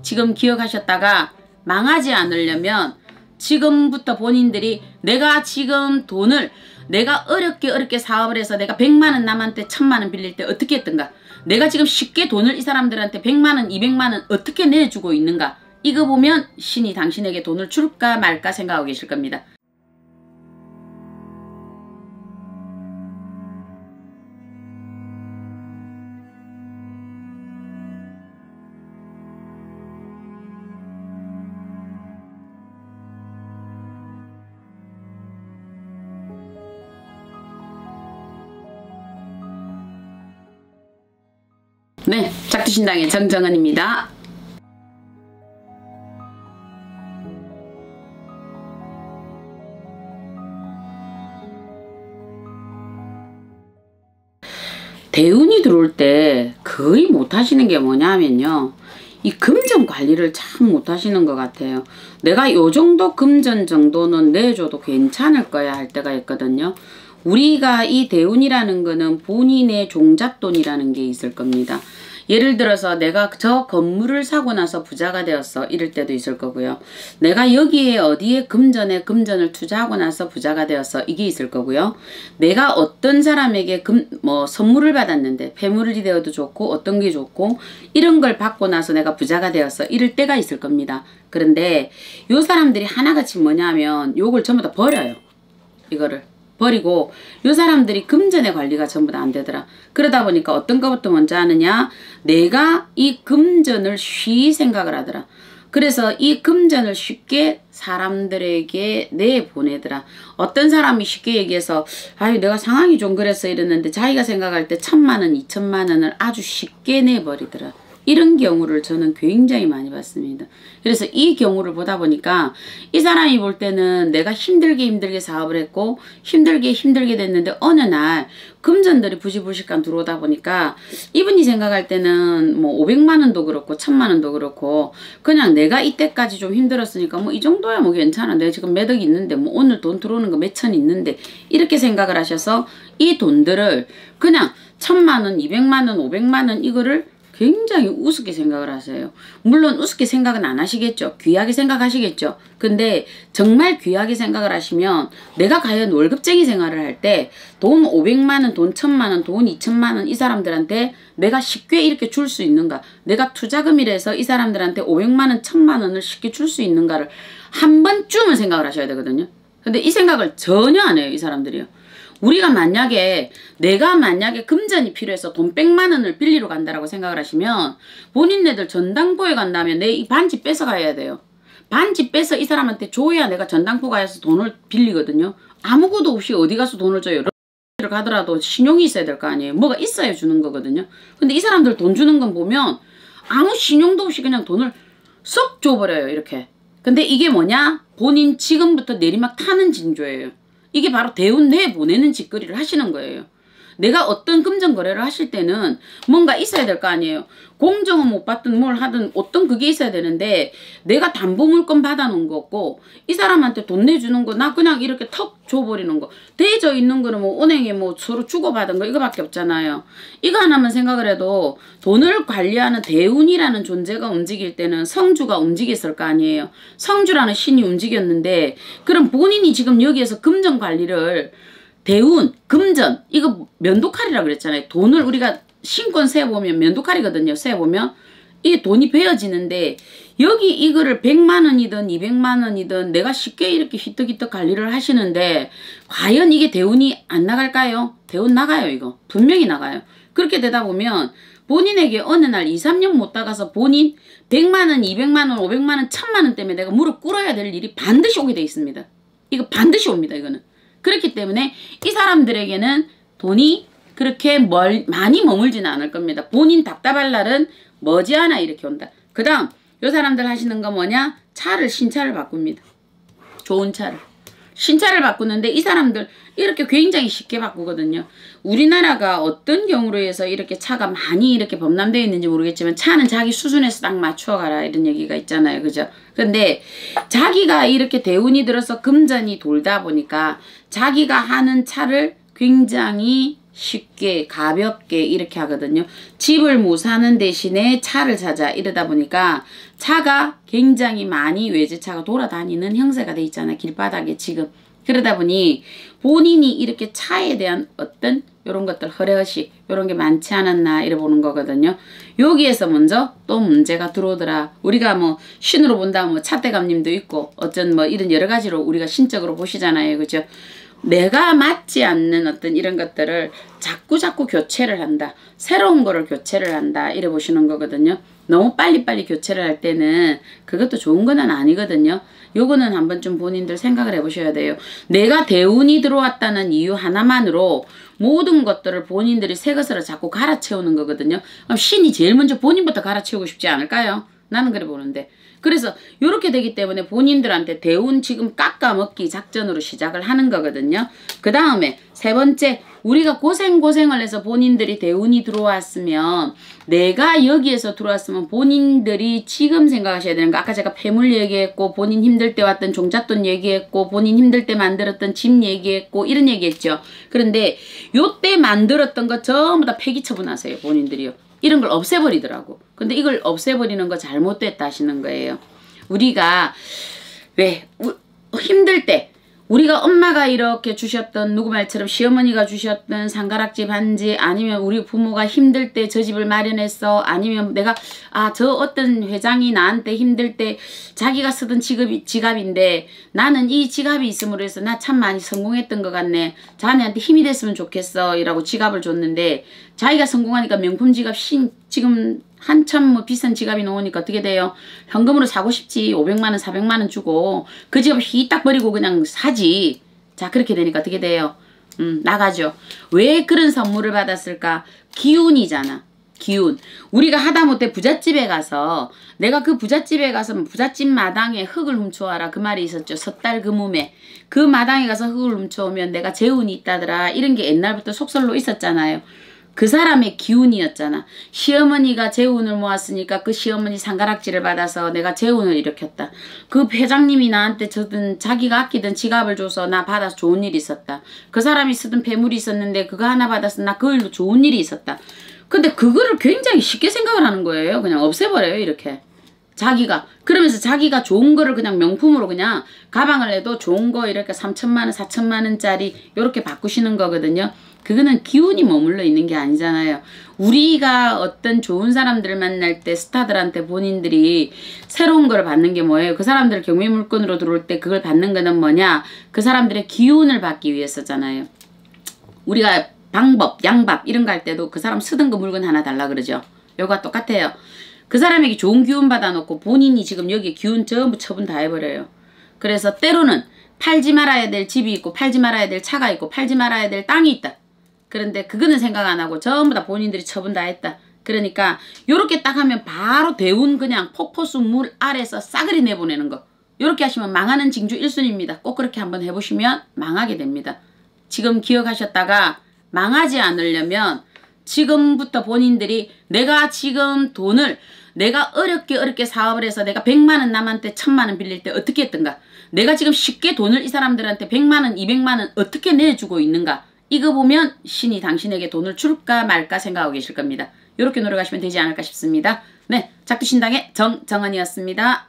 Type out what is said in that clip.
지금 기억하셨다가 망하지 않으려면 지금부터 본인들이 내가 지금 돈을 내가 어렵게 사업을 해서 내가 100만원 남한테 1000만원 빌릴 때 어떻게 했던가, 내가 지금 쉽게 돈을 이 사람들한테 100만원 200만원 어떻게 내주고 있는가, 이거 보면 신이 당신에게 돈을 줄까 말까 생각하고 계실 겁니다. 네, 작두신당의 정정은입니다. 대운이 들어올 때 거의 못하시는 게 뭐냐면요, 이 금전 관리를 참 못하시는 것 같아요. 내가 요 정도 금전 정도는 내줘도 괜찮을 거야 할 때가 있거든요. 우리가 이 대운이라는 거는 본인의 종잣돈이라는 게 있을 겁니다. 예를 들어서 내가 저 건물을 사고 나서 부자가 되었어 이럴 때도 있을 거고요. 내가 여기에 어디에 금전을 투자하고 나서 부자가 되었어 이게 있을 거고요. 내가 어떤 사람에게 선물을 받았는데 폐물이 되어도 좋고 어떤 게 좋고 이런 걸 받고 나서 내가 부자가 되었어 이럴 때가 있을 겁니다. 그런데 요 사람들이 하나같이 뭐냐면 요걸 전부 다 버려요. 이거를 버리고 요 사람들이 금전의 관리가 전부 다 안 되더라. 그러다 보니까 어떤 것부터 먼저 하느냐, 내가 이 금전을 쉬 생각을 하더라. 그래서 이 금전을 쉽게 사람들에게 내보내더라. 어떤 사람이 쉽게 얘기해서 아유 내가 상황이 좀 그랬어 이랬는데 자기가 생각할 때 1000만원 2000만원을 아주 쉽게 내버리더라. 이런 경우를 저는 굉장히 많이 봤습니다. 그래서 이 경우를 보다 보니까 이 사람이 볼 때는 내가 힘들게 사업을 했고 힘들게 됐는데 어느 날 금전들이 부실부실감 들어오다 보니까 이분이 생각할 때는 뭐 500만원도 그렇고 1000만원도 그렇고 그냥 내가 이때까지 좀 힘들었으니까 뭐 이 정도야 뭐 괜찮아. 내가 지금 몇 억 있는데 뭐 오늘 돈 들어오는 거 몇천 있는데 이렇게 생각을 하셔서 이 돈들을 그냥 1000만원, 200만원, 500만원 이거를 굉장히 우습게 생각을 하세요. 물론 우습게 생각은 안 하시겠죠. 귀하게 생각하시겠죠. 근데 정말 귀하게 생각을 하시면 내가 과연 월급쟁이 생활을 할 때 돈 500만원, 돈 1000만원, 돈 2000만원 이 사람들한테 내가 쉽게 이렇게 줄 수 있는가, 내가 투자금이라서 이 사람들한테 500만원, 1000만원을 쉽게 줄 수 있는가를 한 번쯤은 생각을 하셔야 되거든요. 근데 이 생각을 전혀 안 해요. 이 사람들이요. 내가 만약에 금전이 필요해서 돈 100만원을 빌리러 간다라고 생각을 하시면 본인네들 전당포에 간다면 내 이 반지 뺏어가야 돼요. 반지 뺏어 이 사람한테 줘야 내가 전당포 가서 돈을 빌리거든요. 아무것도 없이 어디 가서 돈을 줘요. 를 가더라도 신용이 있어야 될 거 아니에요. 뭐가 있어야 주는 거거든요. 근데 이 사람들 돈 주는 건 보면 아무 신용도 없이 그냥 돈을 쏙 줘버려요. 이렇게. 근데 이게 뭐냐? 본인 지금부터 내리막 타는 징조예요. 이게 바로 대운 내보내는 짓거리를 하시는 거예요. 내가 어떤 금전 거래를 하실 때는 뭔가 있어야 될 거 아니에요. 공정은 못 받든 뭘 하든 어떤 그게 있어야 되는데 내가 담보물건 받아놓은 거 없고 이 사람한테 돈 내주는 거 나 그냥 이렇게 턱 줘버리는 거, 대져 있는 거는 뭐 은행에 뭐 서로 주고받은 거 이거밖에 없잖아요. 이거 하나만 생각을 해도 돈을 관리하는 대운이라는 존재가 움직일 때는 성주가 움직였을 거 아니에요. 성주라는 신이 움직였는데 그럼 본인이 지금 여기에서 금전 관리를 대운, 금전, 이거 면도칼이라고 그랬잖아요. 돈을 우리가 신권 세어보면 면도칼이거든요. 세어보면 이 돈이 베어지는데 여기 이거를 100만원이든 200만원이든 내가 쉽게 이렇게 휘떡휘떡 관리를 하시는데 과연 이게 대운이 안 나갈까요? 대운 나가요. 이거 분명히 나가요. 그렇게 되다 보면 본인에게 어느 날 2, 3년 못 나가서 본인 100만원, 200만원, 500만원, 1000만원 때문에 내가 무릎 꿇어야 될 일이 반드시 오게 돼 있습니다. 이거 반드시 옵니다. 이거는. 그렇기 때문에 이 사람들에게는 돈이 그렇게 많이 머물지는 않을 겁니다. 본인 답답할 날은 머지않아 이렇게 온다. 그 다음 요 사람들 하시는 거 뭐냐? 신차를 바꿉니다. 좋은 차를. 신차를 바꾸는데 이 사람들 이렇게 굉장히 쉽게 바꾸거든요. 우리나라가 어떤 경우로 해서 이렇게 차가 많이 이렇게 범람되어 있는지 모르겠지만 차는 자기 수준에서 딱 맞추어 가라 이런 얘기가 있잖아요. 그죠? 근데 자기가 이렇게 대운이 들어서 금전이 돌다 보니까 자기가 하는 차를 굉장히 쉽게 가볍게 이렇게 하거든요. 집을 못 사는 대신에 차를 사자 이러다 보니까 차가 굉장히 많이 외제차가 돌아다니는 형세가 돼 있잖아요. 길바닥에 지금. 그러다 보니 본인이 이렇게 차에 대한 어떤 요런 것들 허례허식 요런 게 많지 않았나 이래 보는 거거든요. 여기에서 먼저 또 문제가 들어오더라. 우리가 뭐 신으로 본다면 뭐 차대감님도 있고 어쩐 뭐 이런 여러 가지로 우리가 신적으로 보시잖아요. 그죠? 내가 맞지 않는 어떤 이런 것들을 자꾸 교체를 한다. 새로운 거를 교체를 한다. 이래 보시는 거거든요. 너무 빨리빨리 교체를 할 때는 그것도 좋은 건 아니거든요. 요거는 한번 좀 본인들 생각을 해보셔야 돼요. 내가 대운이 들어왔다는 이유 하나만으로 모든 것들을 본인들이 새 것으로 자꾸 갈아채우는 거거든요. 그럼 신이 제일 먼저 본인부터 갈아채우고 싶지 않을까요? 나는 그래 보는데. 그래서 이렇게 되기 때문에 본인들한테 대운 지금 깎아먹기 작전으로 시작을 하는 거거든요. 그 다음에 세 번째, 우리가 고생을 해서 본인들이 대운이 들어왔으면 내가 여기에서 들어왔으면 본인들이 지금 생각하셔야 되는 거, 아까 제가 폐물 얘기했고 본인 힘들 때 왔던 종잣돈 얘기했고 본인 힘들 때 만들었던 집 얘기했고 이런 얘기했죠. 그런데 요때 만들었던 거 전부 다 폐기 처분하세요. 본인들이요. 이런 걸 없애버리더라고. 근데 이걸 없애버리는 거 잘못됐다 하시는 거예요. 우리가 왜 힘들 때 우리가 엄마가 이렇게 주셨던 누구 말처럼 시어머니가 주셨던 상가락지 반지 아니면 우리 부모가 힘들 때 저 집을 마련했어 아니면 내가 저 어떤 회장이 나한테 힘들 때 자기가 쓰던 지갑인데 나는 이 지갑이 있음으로 해서 나 참 많이 성공했던 것 같네. 자네한테 힘이 됐으면 좋겠어 이라고 지갑을 줬는데 자기가 성공하니까 명품 지갑 지금 한참 뭐 비싼 지갑이 나오니까 어떻게 돼요? 현금으로 사고 싶지. 500만원 400만원 주고 그 지갑 휘딱 버리고 그냥 사지. 자 그렇게 되니까 어떻게 돼요? 나가죠. 왜 그런 선물을 받았을까? 기운이잖아. 기운. 우리가 하다못해 부잣집에 가서 내가 그 부잣집에 가서 부잣집 마당에 흙을 훔쳐와라 그 말이 있었죠. 섣달 금음에 그 마당에 가서 흙을 훔쳐오면 내가 재운이 있다더라 이런 게 옛날부터 속설로 있었잖아요. 그 사람의 기운이었잖아. 시어머니가 재운을 모았으니까 그 시어머니 상가락지를 받아서 내가 재운을 일으켰다. 그 회장님이 나한테 저든 자기가 아끼던 지갑을 줘서 나 받아서 좋은 일이 있었다. 그 사람이 쓰던 폐물이 있었는데 그거 하나 받아서 나 그걸로 좋은 일이 있었다. 근데 그거를 굉장히 쉽게 생각을 하는 거예요. 그냥 없애버려요 이렇게. 자기가 그러면서 자기가 좋은 거를 그냥 명품으로 그냥 가방을 내도 좋은 거 이렇게 3천만원 4천만원짜리 이렇게 바꾸시는 거거든요. 그거는 기운이 머물러 있는 게 아니잖아요. 우리가 어떤 좋은 사람들을 만날 때 스타들한테 본인들이 새로운 걸 받는 게 뭐예요? 그 사람들 경매 물건으로 들어올 때 그걸 받는 거는 뭐냐? 그 사람들의 기운을 받기 위해서잖아요. 우리가 방법, 양밥 이런 거 할 때도 그 사람 쓰던 거 물건 하나 달라 그러죠. 요거와 똑같아요. 그 사람에게 좋은 기운 받아놓고 본인이 지금 여기 기운 전부 처분 다 해버려요. 그래서 때로는 팔지 말아야 될 집이 있고 팔지 말아야 될 차가 있고 팔지 말아야 될 땅이 있다. 그런데 그거는 생각 안 하고 전부 다 본인들이 처분 다 했다. 그러니까 요렇게 딱 하면 바로 대운 그냥 폭포수 물 아래서 싸그리 내보내는 거. 요렇게 하시면 망하는 징주 1순위입니다. 꼭 그렇게 한번 해보시면 망하게 됩니다. 지금 기억하셨다가 망하지 않으려면 지금부터 본인들이 내가 지금 돈을 내가 어렵게 사업을 해서 내가 100만원 남한테 1000만원 빌릴 때 어떻게 했던가, 내가 지금 쉽게 돈을 이 사람들한테 100만원 200만원 어떻게 내주고 있는가, 이거 보면 신이 당신에게 돈을 줄까 말까 생각하고 계실 겁니다. 이렇게 노력하시면 되지 않을까 싶습니다. 네, 작두신당의 정정은이었습니다.